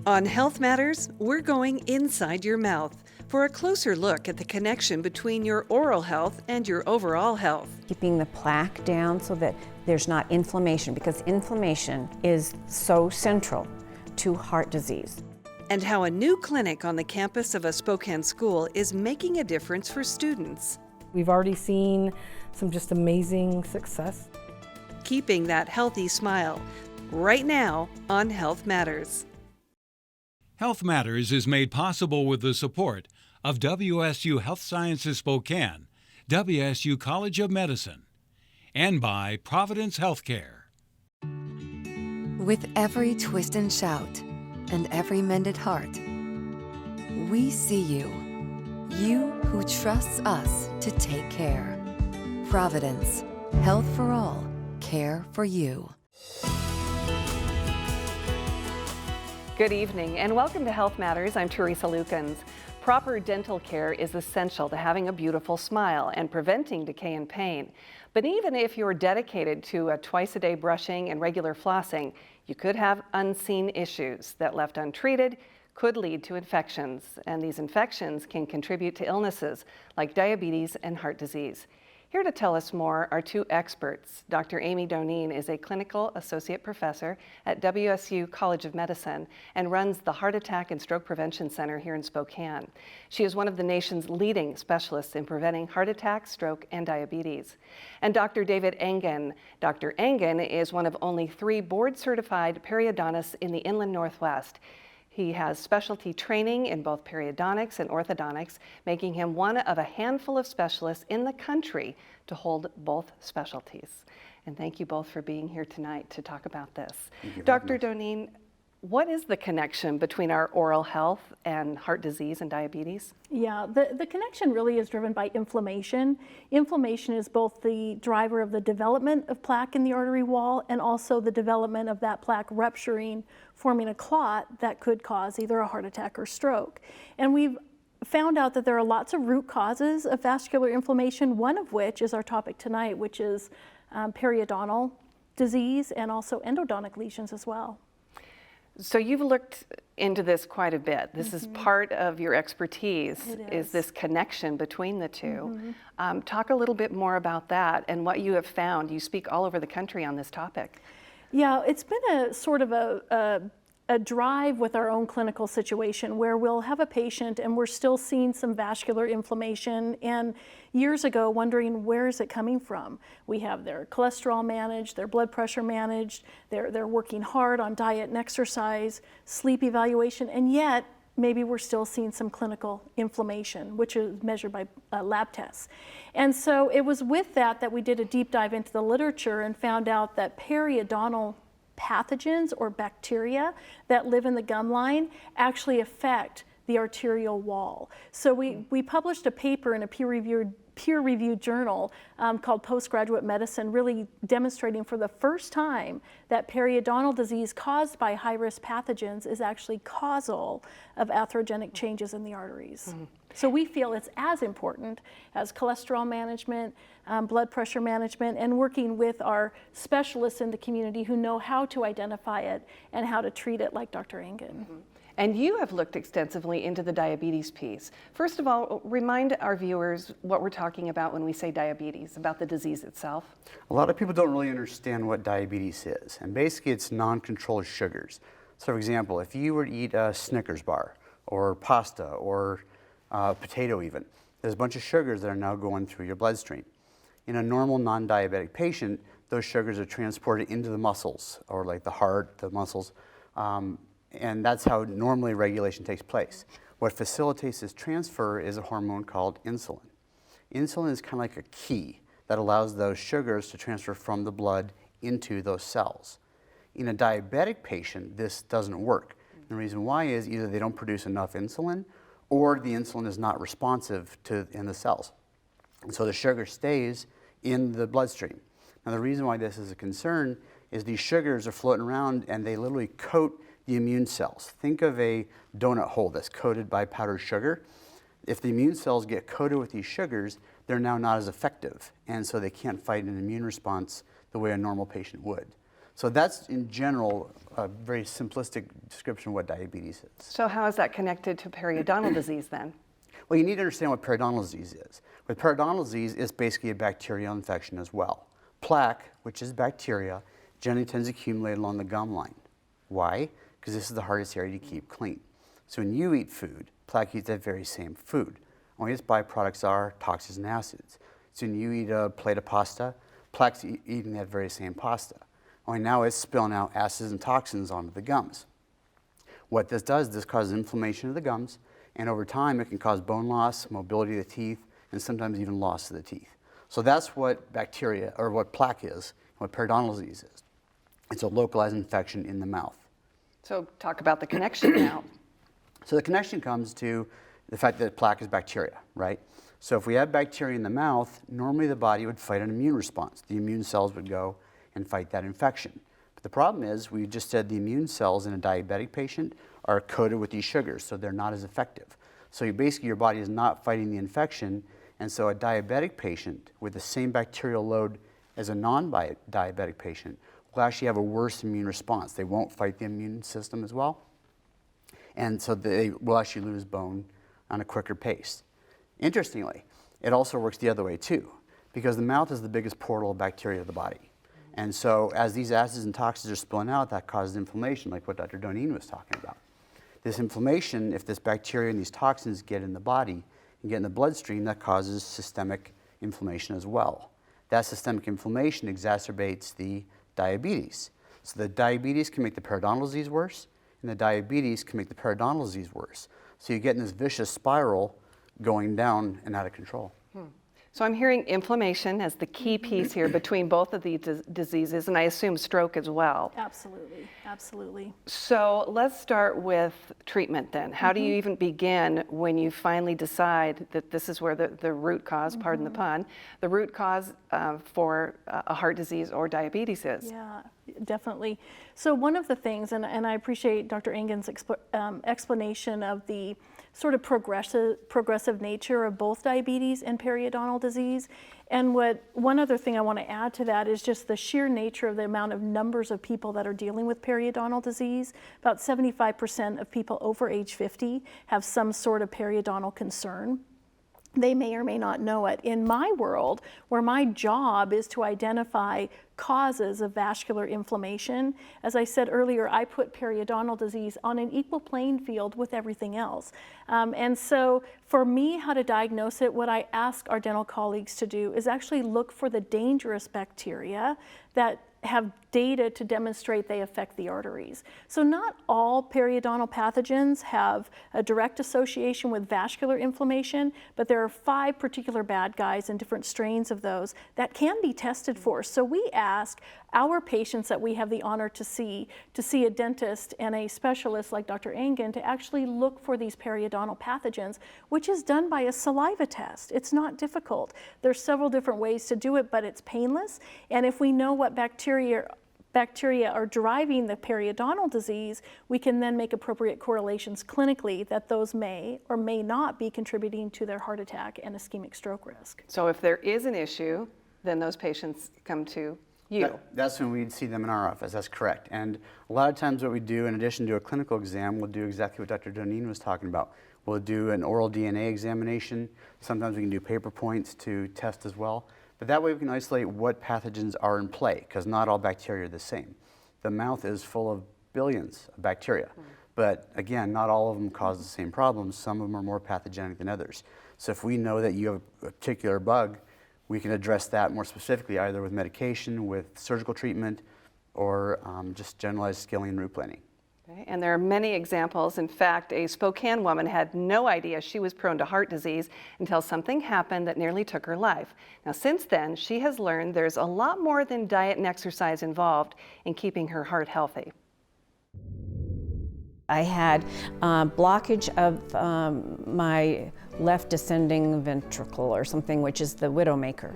On Health Matters, we're going inside your mouth for a closer look at the connection between your oral health and your overall health. Keeping the plaque down so that there's not inflammation, because inflammation is so central to heart disease. And how a new clinic on the campus of a Spokane school is making a difference for students. We've already seen some just amazing success. Keeping that healthy smile right now on Health Matters. Health Matters is made possible with the support of WSU Health Sciences Spokane, WSU College of Medicine, and by Providence Healthcare. With every twist and shout and every mended heart, we see you. You who trusts us to take care. Providence, health for all, care for you. Good evening and welcome to Health Matters. I'm Teresa Lukens. Proper dental care is essential to having a beautiful smile and preventing decay and pain. But even if you're dedicated to a twice-a-day brushing and regular flossing, you could have unseen issues that, left untreated, could lead to infections. And these infections can contribute to illnesses like diabetes and heart disease. Here to tell us more are two experts. Dr. Amy Doan is a clinical associate professor at WSU College of Medicine and runs the Heart Attack and Stroke Prevention Center here in Spokane. She is one of the nation's leading specialists in preventing heart attack, stroke, and diabetes. And Dr. David Engan. Dr. Engan is one of only 3 board-certified periodontists in the Inland Northwest. He has specialty training in both periodontics and orthodontics, making him one of a handful of specialists in the country to hold both specialties. And thank you both for being here tonight to talk about this. Dr. Doneen, what is the connection between our oral health and heart disease and diabetes? Yeah, the connection really is driven by inflammation. Inflammation is both the driver of the development of plaque in the artery wall and also the development of that plaque rupturing, forming a clot that could cause either a heart attack or stroke. And we've found out that there are lots of root causes of vascular inflammation, one of which is our topic tonight, which is periodontal disease and also endodontic lesions as well. So you've looked into this quite a bit. This is part of your expertise, is this connection between the two. Talk a little bit more about that and what you have found. You speak all over the country on this topic. Yeah, it's been a sort of a drive with our own clinical situation where we'll have a patient and we're still seeing some vascular inflammation, and years ago wondering where is it coming from. We have their cholesterol managed, their blood pressure managed, they're working hard on diet and exercise, sleep evaluation, and yet maybe we're still seeing some clinical inflammation, which is measured by lab tests. And so it was with that we did a deep dive into the literature and found out that periodontal pathogens or bacteria that live in the gum line actually affect the arterial wall. So we published a paper in a peer-reviewed journal called Postgraduate Medicine, really demonstrating for the first time that periodontal disease caused by high-risk pathogens is actually causal of atherogenic changes in the arteries. So we feel it's as important as cholesterol management, blood pressure management, and working with our specialists in the community who know how to identify it and how to treat it, like Dr. Engen. And you have looked extensively into the diabetes piece. First of all, remind our viewers what we're talking about when we say diabetes, about the disease itself. A lot of people don't really understand what diabetes is, and basically it's non-controlled sugars. So for example, if you were to eat a Snickers bar or pasta or potato even, there's a bunch of sugars that are now going through your bloodstream. In a normal non-diabetic patient, those sugars are transported into the muscles, or like the heart, the muscles, and that's how normally regulation takes place. What facilitates this transfer is a hormone called insulin. Insulin is kind of like a key that allows those sugars to transfer from the blood into those cells. In a diabetic patient, this doesn't work. The reason why is either they don't produce enough insulin or the insulin is not responsive in the cells. And so the sugar stays in the bloodstream. Now the reason why this is a concern is these sugars are floating around and they literally coat the immune cells. Think of a donut hole that's coated by powdered sugar. If the immune cells get coated with these sugars, they're now not as effective, and so they can't fight an immune response the way a normal patient would. So that's, in general, a very simplistic description of what diabetes is. So how is that connected to periodontal disease then? Well, you need to understand what periodontal disease is. With periodontal disease, it's basically a bacterial infection as well. Plaque, which is bacteria, generally tends to accumulate along the gum line. Why? Because this is the hardest area to keep clean. So when you eat food, plaque eats that very same food. Only its byproducts are toxins and acids. So when you eat a plate of pasta, plaque's eating that very same pasta. Only now it's spilling out acids and toxins onto the gums. What this does, this causes inflammation of the gums, and over time it can cause bone loss, mobility of the teeth, and sometimes even loss of the teeth. So that's what bacteria, or what plaque is, what periodontal disease is. It's a localized infection in the mouth. So talk about the connection now. So the connection comes to the fact that plaque is bacteria, right? So if we have bacteria in the mouth, normally the body would fight an immune response. The immune cells would go and fight that infection. But the problem is, we just said the immune cells in a diabetic patient are coated with these sugars, so they're not as effective. So basically your body is not fighting the infection, and so a diabetic patient with the same bacterial load as a non-diabetic patient will actually have a worse immune response. They won't fight the immune system as well, and so they will actually lose bone on a quicker pace. Interestingly, it also works the other way too, because the mouth is the biggest portal of bacteria to the body. And so as these acids and toxins are spilling out, that causes inflammation, like what Dr. Doneen was talking about. This inflammation, if this bacteria and these toxins get in the body and get in the bloodstream, that causes systemic inflammation as well. That systemic inflammation exacerbates the diabetes. So the diabetes can make the periodontal disease worse, and the diabetes can make the periodontal disease worse. So you get in this vicious spiral going down and out of control. So I'm hearing inflammation as the key piece here between both of these diseases, and I assume stroke as well. Absolutely, absolutely. So let's start with treatment then. How do you even begin when you finally decide that this is where the root cause, pardon the pun, the root cause for a heart disease or diabetes is? Yeah, definitely. So one of the things, and I appreciate Dr. Engan's explanation of the sort of progressive nature of both diabetes and periodontal disease. And one other thing I want to add to that is just the sheer nature of the amount of numbers of people that are dealing with periodontal disease. About 75% of people over age 50 have some sort of periodontal concern. They may or may not know it. In my world, where my job is to identify causes of vascular inflammation, as I said earlier, I put periodontal disease on an equal playing field with everything else. And so for me, how to diagnose it, what I ask our dental colleagues to do is actually look for the dangerous bacteria that have data to demonstrate they affect the arteries. So not all periodontal pathogens have a direct association with vascular inflammation, but there are 5 particular bad guys and different strains of those that can be tested for. So we ask our patients that we have the honor to see a dentist and a specialist like Dr. Engen to actually look for these periodontal pathogens, which is done by a saliva test. It's not difficult. There's several different ways to do it, but it's painless. And if we know what bacteria are driving the periodontal disease, we can then make appropriate correlations clinically that those may or may not be contributing to their heart attack and ischemic stroke risk. So if there is an issue, then those patients come to you. That's when we'd see them in our office, that's correct. And a lot of times what we do, in addition to a clinical exam, we'll do exactly what Dr. Doneen was talking about. We'll do an oral DNA examination. Sometimes we can do paper points to test as well. But that way we can isolate what pathogens are in play, because not all bacteria are the same. The mouth is full of billions of bacteria. But again, not all of them cause the same problems. Some of them are more pathogenic than others. So if we know that you have a particular bug, we can address that more specifically, either with medication, with surgical treatment, or just generalized scaling and root planing. Okay. And there are many examples. In fact, a Spokane woman had no idea she was prone to heart disease until something happened that nearly took her life. Now, since then, she has learned there's a lot more than diet and exercise involved in keeping her heart healthy. I had blockage of my left descending ventricle or something, which is the widowmaker.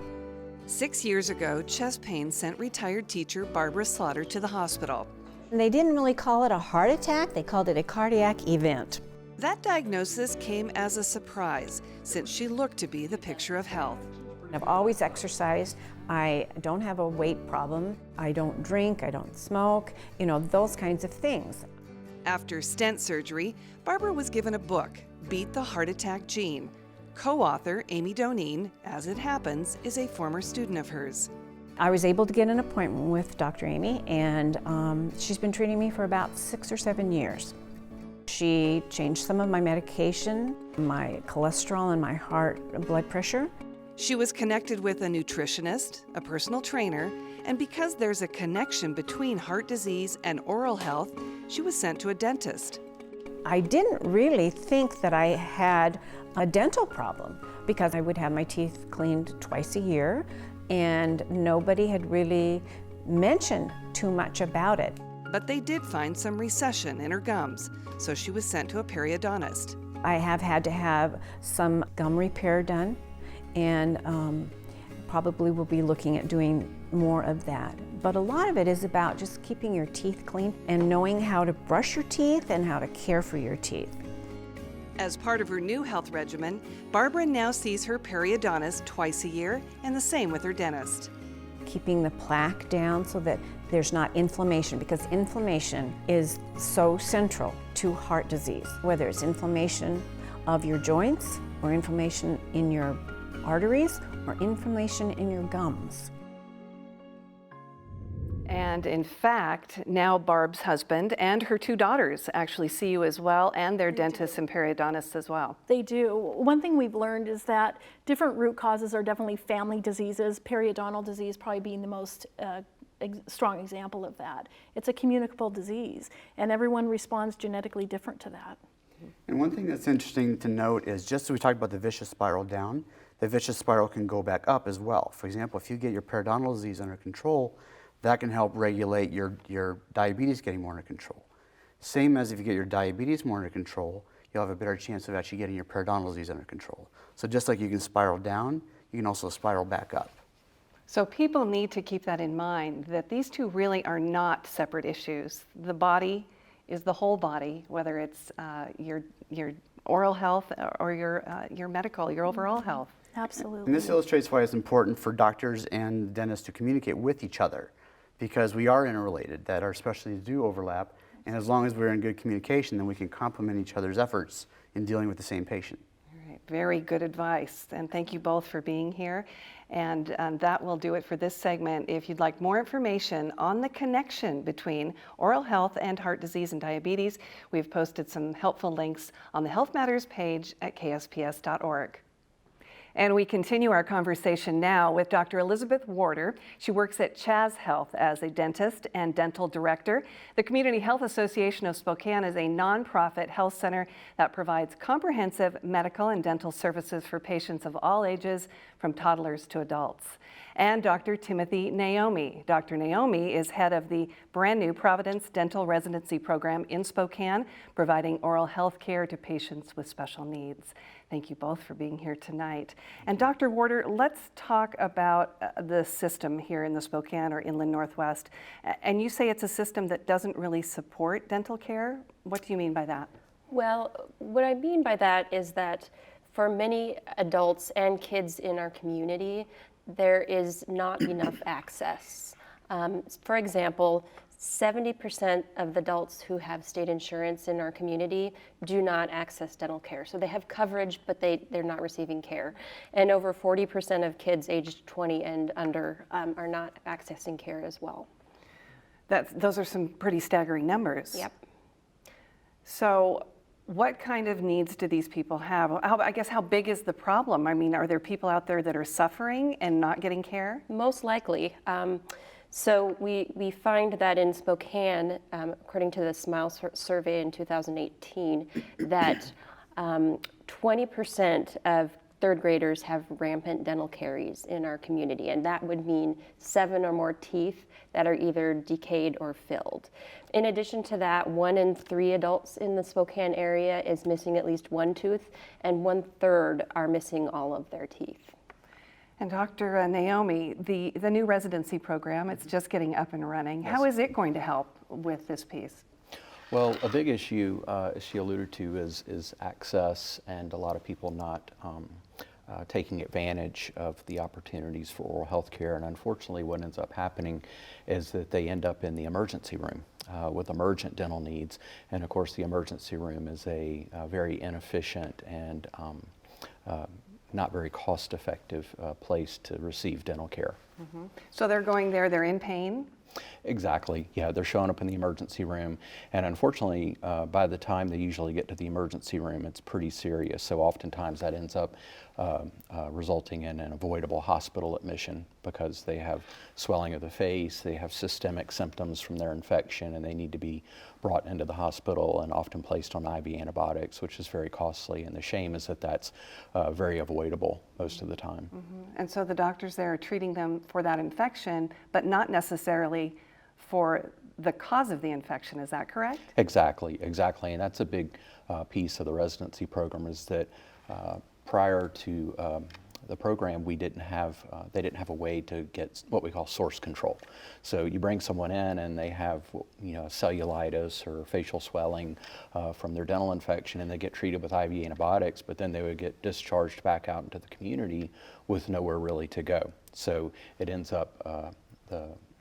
6 years ago, chest pain sent retired teacher Barbara Slaughter to the hospital. And they didn't really call it a heart attack, they called it a cardiac event. That diagnosis came as a surprise, since she looked to be the picture of health. I've always exercised. I don't have a weight problem. I don't drink, I don't smoke, those kinds of things. After stent surgery, Barbara was given a book, Beat the Heart Attack Gene. Co-author Amy Doan, as it happens, is a former student of hers. I was able to get an appointment with Dr. Amy, and she's been treating me for about 6 or 7 years. She changed some of my medication, my cholesterol and my heart blood pressure. She was connected with a nutritionist, a personal trainer, and because there's a connection between heart disease and oral health, she was sent to a dentist. I didn't really think that I had a dental problem because I would have my teeth cleaned twice a year, and nobody had really mentioned too much about it. But they did find some recession in her gums, so she was sent to a periodontist. I have had to have some gum repair done, and probably will be looking at doing more of that. But a lot of it is about just keeping your teeth clean and knowing how to brush your teeth and how to care for your teeth. As part of her new health regimen, Barbara now sees her periodontist twice a year, and the same with her dentist. Keeping the plaque down so that there's not inflammation, because inflammation is so central to heart disease, whether it's inflammation of your joints or inflammation in your arteries or inflammation in your gums. And in fact, now Barb's husband and her 2 daughters actually see you as well, and their dentists and periodontists as well. They do. One thing we've learned is that different root causes are definitely family diseases, periodontal disease probably being the most strong example of that. It's a communicable disease, and everyone responds genetically different to that. And one thing that's interesting to note is, just as we talked about the vicious spiral down, the vicious spiral can go back up as well. For example, if you get your periodontal disease under control, that can help regulate your diabetes getting more under control. Same as if you get your diabetes more under control, you'll have a better chance of actually getting your periodontal disease under control. So just like you can spiral down, you can also spiral back up. So people need to keep that in mind, that these two really are not separate issues. The body is the whole body, whether it's your oral health or your medical, your overall health. Absolutely. And this illustrates why it's important for doctors and dentists to communicate with each other, because we are interrelated, that our specialties do overlap, and as long as we're in good communication, then we can complement each other's efforts in dealing with the same patient. All right, very good advice, and thank you both for being here. And that will do it for this segment. If you'd like more information on the connection between oral health and heart disease and diabetes, we've posted some helpful links on the Health Matters page at ksps.org. And we continue our conversation now with Dr. Elisabeth Warder. She works at Chaz Health as a dentist and dental director. The Community Health Association of Spokane is a nonprofit health center that provides comprehensive medical and dental services for patients of all ages, from toddlers to adults. And Dr. Timothy Naomi. Dr. Naomi is head of the brand new Providence Dental Residency program in Spokane, providing oral health care to patients with special needs. Thank you both for being here tonight. And Dr. Warder, let's talk about the system here in the Spokane or Inland Northwest. And you say it's a system that doesn't really support dental care. What do you mean by that? Well, what I mean by that is that for many adults and kids in our community, there is not enough access. For example, 70% of the adults who have state insurance in our community do not access dental care. So they have coverage, but they're not receiving care. And over 40% of kids aged 20 and under are not accessing care as well. Those are some pretty staggering numbers. Yep. So what kind of needs do these people have? I guess how big is the problem? I mean, are there people out there that are suffering and not getting care? Most likely. So we find that in Spokane, according to the SMILE survey in 2018, that 20% of third graders have rampant dental caries in our community, and that would mean 7 or more teeth that are either decayed or filled. In addition to that, 1 in 3 adults in the Spokane area is missing at least 1 tooth, and 1/3 are missing all of their teeth. And Dr. Naomi, the new residency program, it's just getting up and running. Yes. How is it going to help with this piece? Well, a big issue, as she alluded to, is access, and a lot of people not taking advantage of the opportunities for oral health care. And unfortunately, what ends up happening is that they end up in the emergency room with emergent dental needs. And of course, the emergency room is a very inefficient and not very cost-effective place to receive dental care. Mm-hmm. So they're going there, they're in pain? Exactly, yeah, they're showing up in the emergency room, and unfortunately, by the time they usually get to the emergency room, it's pretty serious. So oftentimes that ends up resulting in an avoidable hospital admission because they have swelling of the face, they have systemic symptoms from their infection, and they need to be brought into the hospital and often placed on IV antibiotics, which is very costly. And the shame is that that's very avoidable most of the time. Mm-hmm. And so the doctors there are treating them for that infection, but not necessarily for the cause of the infection. Is that correct? Exactly, exactly. And that's a big piece of the residency program, is that prior to the program, they didn't have a way to get what we call source control. So you bring someone in and they have, cellulitis or facial swelling from their dental infection, and they get treated with IV antibiotics, but then they would get discharged back out into the community with nowhere really to go. So it ends up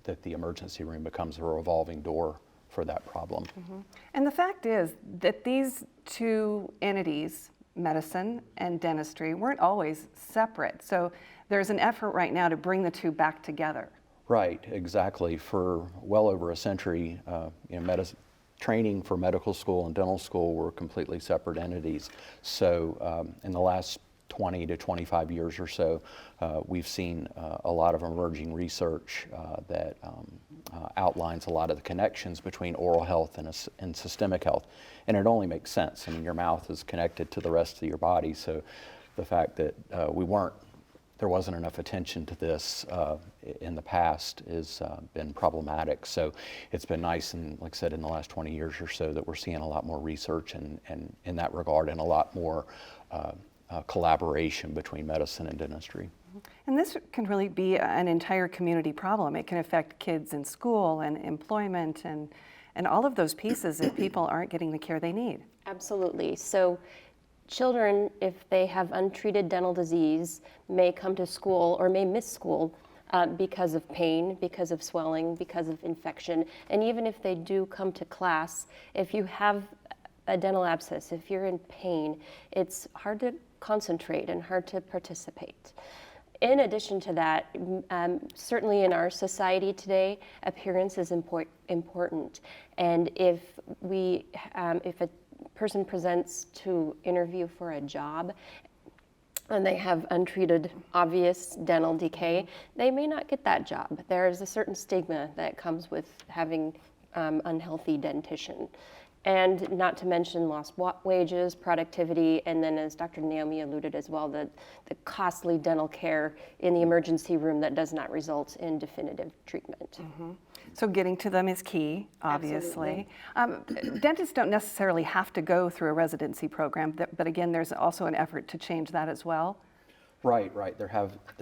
that the emergency room becomes a revolving door for that problem. Mm-hmm. And the fact is that these two entities, medicine and dentistry, weren't always separate. So there's an effort right now to bring the two back together. Right, exactly. For well over a century, training for medical school and dental school were completely separate entities. So in the last 20 to 25 years or so, we've seen a lot of emerging research that outlines a lot of the connections between oral health and systemic health. And it only makes sense. I mean, your mouth is connected to the rest of your body, so the fact that there wasn't enough attention to this in the past has been problematic. So it's been nice, and like I said, in the last 20 years or so, that we're seeing a lot more research and in that regard, and a lot more collaboration between medicine and dentistry. And this can really be an entire community problem. It can affect kids in school and employment and all of those pieces if people aren't getting the care they need. Absolutely. So children, if they have untreated dental disease, may come to school or may miss school because of pain, because of swelling, because of infection. And even if they do come to class, if you have a dental abscess, if you're in pain, it's hard to concentrate and hard to participate. In addition to that, certainly in our society today, appearance is important. And if a person presents to interview for a job and they have untreated obvious dental decay, they may not get that job. There is a certain stigma that comes with having unhealthy dentition. And not to mention lost wages, productivity, and then, as Dr. Naomi alluded as well, the costly dental care in the emergency room that does not result in definitive treatment. Mm-hmm. So getting to them is key, obviously. Dentists don't necessarily have to go through a residency program, but again, there's also an effort to change that as well. Right. There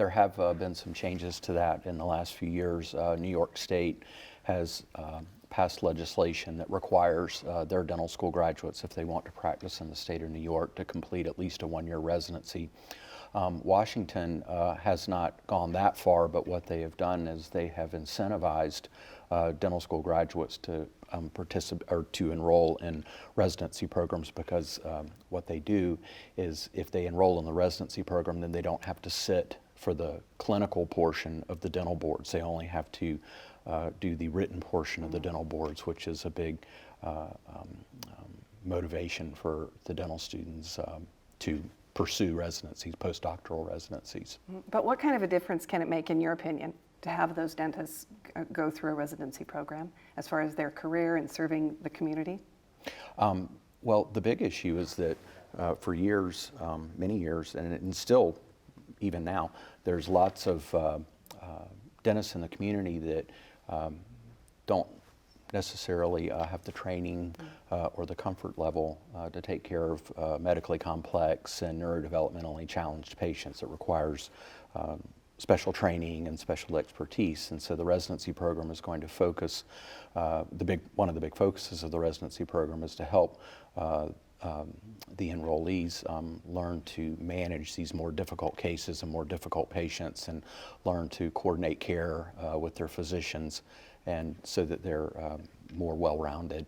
have been some changes to that in the last few years. New York State has passed legislation that requires their dental school graduates, if they want to practice in the state of New York, to complete at least a one-year residency. Washington has not gone that far, but what they have done is they have incentivized dental school graduates to participate or to enroll in residency programs, because what they do is, if they enroll in the residency program, then they don't have to sit for the clinical portion of the dental boards. They only have to do the written portion of the dental boards, which is a big motivation for the dental students to pursue residencies, postdoctoral residencies. But what kind of a difference can it make, in your opinion, to have those dentists go through a residency program as far as their career and serving the community? Well, the big issue is that for years, many years, and still even now, there's lots of dentists in the community that don't necessarily have the training or the comfort level to take care of medically complex and neurodevelopmentally challenged patients. It requires special training and special expertise, and so the residency program is going to focus, one of the big focuses of the residency program is to help the enrollees learn to manage these more difficult cases and more difficult patients, and learn to coordinate care with their physicians, and so that they're more well-rounded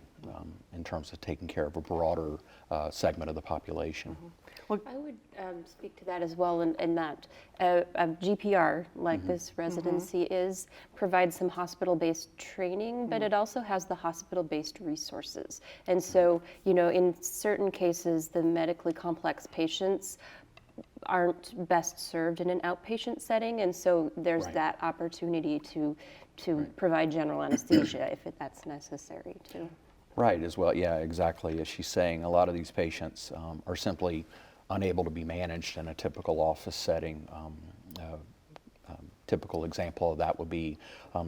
in terms of taking care of a broader segment of the population. Well, I would speak to that as well, in that a GPR like this residency provides some hospital-based training, but it also has the hospital-based resources. And so, in certain cases, the medically complex patients aren't best served in an outpatient setting, and so there's that opportunity to provide general anesthesia if that's necessary too. Right, as well, yeah, exactly. As she's saying, a lot of these patients are simply unable to be managed in a typical office setting. Typical example of that would be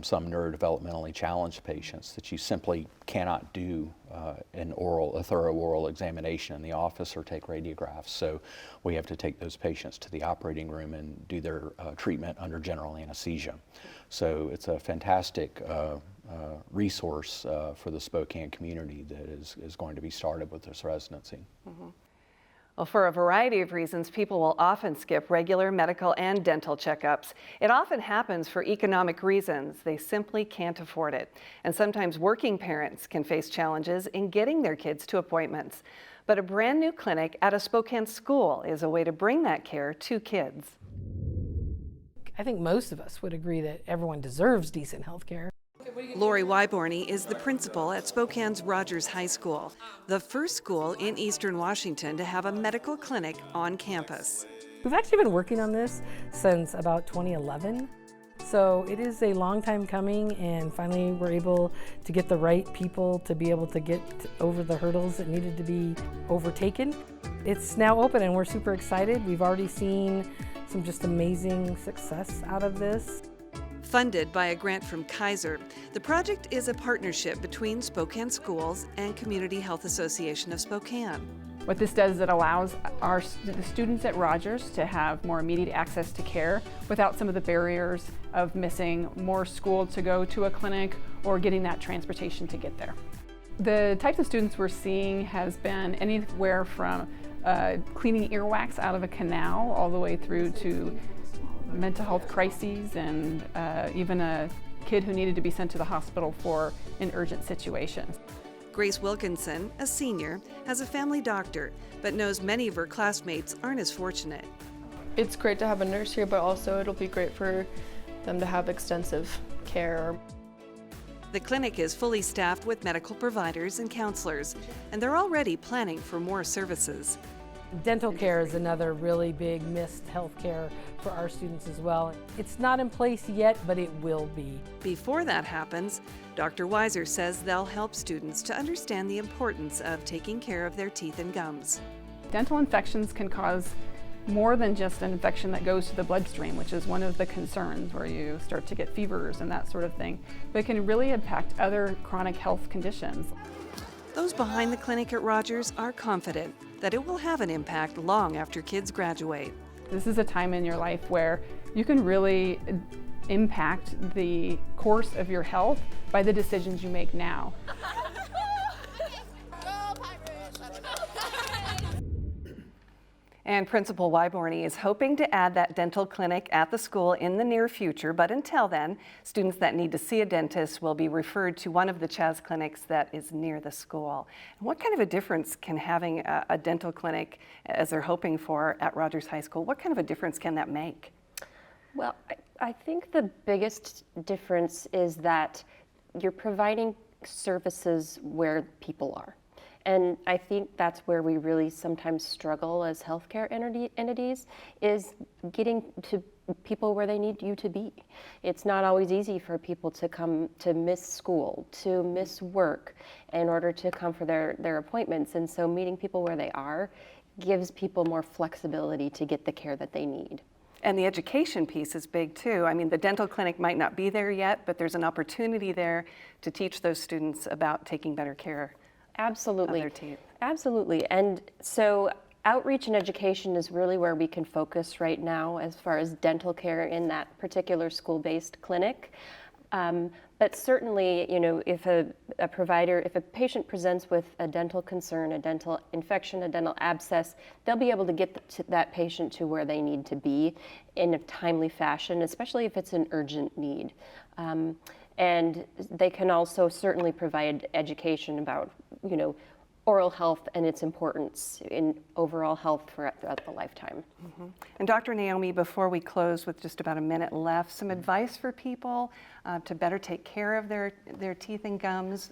some neurodevelopmentally challenged patients that you simply cannot do a thorough oral examination in the office or take radiographs. So we have to take those patients to the operating room and do their treatment under general anesthesia. So it's a fantastic resource for the Spokane community that is going to be started with this residency. Well, for a variety of reasons, people will often skip regular medical and dental checkups. It often happens for economic reasons. They simply can't afford it. And sometimes working parents can face challenges in getting their kids to appointments. But a brand new clinic at a Spokane school is a way to bring that care to kids. I think most of us would agree that everyone deserves decent health care. Lori Wyborny is the principal at Spokane's Rogers High School, the first school in Eastern Washington to have a medical clinic on campus. We've actually been working on this since about 2011. So it is a long time coming, and finally we're able to get the right people to be able to get over the hurdles that needed to be overtaken. It's now open and we're super excited. We've already seen some just amazing success out of this. Funded by a grant from Kaiser, the project is a partnership between Spokane Schools and Community Health Association of Spokane. What this does is it allows the students at Rogers to have more immediate access to care without some of the barriers of missing more school to go to a clinic or getting that transportation to get there. The types of students we're seeing has been anywhere from cleaning earwax out of a canal all the way through to mental health crises, and even a kid who needed to be sent to the hospital for an urgent situation. Grace Wilkinson, a senior, has a family doctor, but knows many of her classmates aren't as fortunate. It's great to have a nurse here, but also it'll be great for them to have extensive care. The clinic is fully staffed with medical providers and counselors, and they're already planning for more services. Dental care is another really big missed health care for our students as well. It's not in place yet, but it will be. Before that happens, Dr. Weiser says they'll help students to understand the importance of taking care of their teeth and gums. Dental infections can cause more than just an infection that goes to the bloodstream, which is one of the concerns, where you start to get fevers and that sort of thing, but it can really impact other chronic health conditions. Those behind the clinic at Rogers are confident that it will have an impact long after kids graduate. This is a time in your life where you can really impact the course of your health by the decisions you make now. And Principal Wyborny is hoping to add that dental clinic at the school in the near future, but until then, students that need to see a dentist will be referred to one of the Chaz clinics that is near the school. And what kind of a difference can having a dental clinic, as they're hoping for at Rogers High School, what kind of a difference can that make? Well, I think the biggest difference is that you're providing services where people are. And I think that's where we really sometimes struggle as healthcare entities, is getting to people where they need you to be. It's not always easy for people to come to miss school, to miss work in order to come for their appointments. And so meeting people where they are gives people more flexibility to get the care that they need. And the education piece is big too. I mean, the dental clinic might not be there yet, but there's an opportunity there to teach those students about taking better care. Absolutely. Of their teeth. Absolutely. And so outreach and education is really where we can focus right now as far as dental care in that particular school-based clinic. But certainly, if a patient presents with a dental concern, a dental infection, a dental abscess, they'll be able to get that patient to where they need to be in a timely fashion, especially if it's an urgent need. And they can also certainly provide education about, oral health and its importance in overall health throughout the lifetime. And Dr. Naomi, before we close with just about a minute left, some advice for people to better take care of their teeth and gums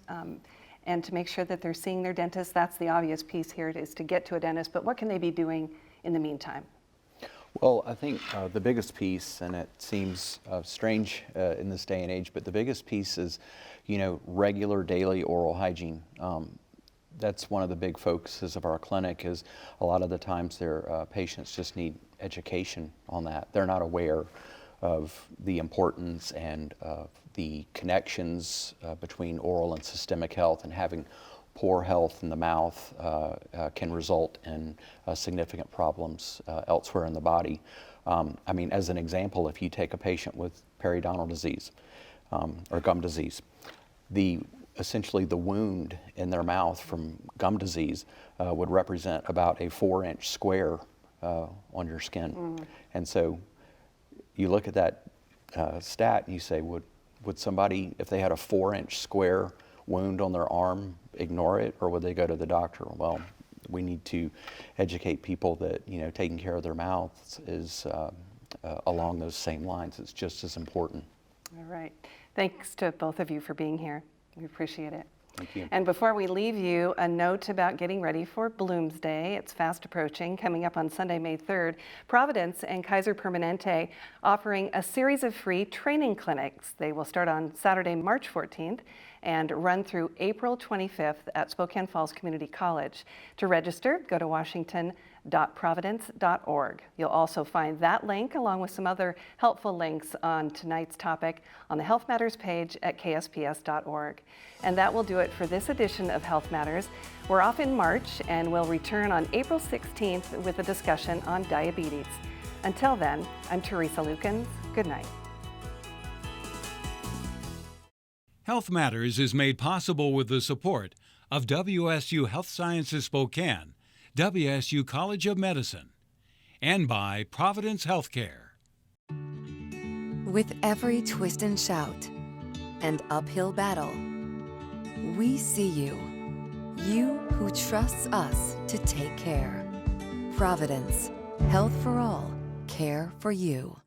and to make sure that they're seeing their dentist. That's the obvious piece here, is to get to a dentist, but what can they be doing in the meantime? Well, I think the biggest piece, and it seems strange in this day and age, but the biggest piece is, regular daily oral hygiene. That's one of the big focuses of our clinic, is a lot of the times their patients just need education on that. They're not aware of the importance and the connections between oral and systemic health, and having poor health in the mouth can result in significant problems elsewhere in the body. As an example, if you take a patient with periodontal disease or gum disease, essentially the wound in their mouth from gum disease would represent about a 4-inch square on your skin. And so you look at that stat and you say, would somebody, if they had a 4-inch square wound on their arm, ignore it, or would they go to the doctor? Well, we need to educate people that taking care of their mouths is along those same lines. It's just as important. All right. Thanks to both of you for being here. We appreciate it. Thank you. And before we leave you, a note about getting ready for Bloomsday. It's fast approaching, coming up on Sunday, May 3rd. Providence and Kaiser Permanente offering a series of free training clinics. They will start on Saturday, March 14th and run through April 25th at Spokane Falls Community College. To register, go to washington.providence.org. You'll also find that link along with some other helpful links on tonight's topic on the Health Matters page at ksps.org. And that will do it for this edition of Health Matters. We're off in March and we'll return on April 16th with a discussion on diabetes. Until then, I'm Teresa Lukens. Good night. Health Matters is made possible with the support of WSU Health Sciences Spokane, WSU College of Medicine, and by Providence Healthcare. With every twist and shout and uphill battle, we see you, you who trusts us to take care. Providence, health for all, care for you.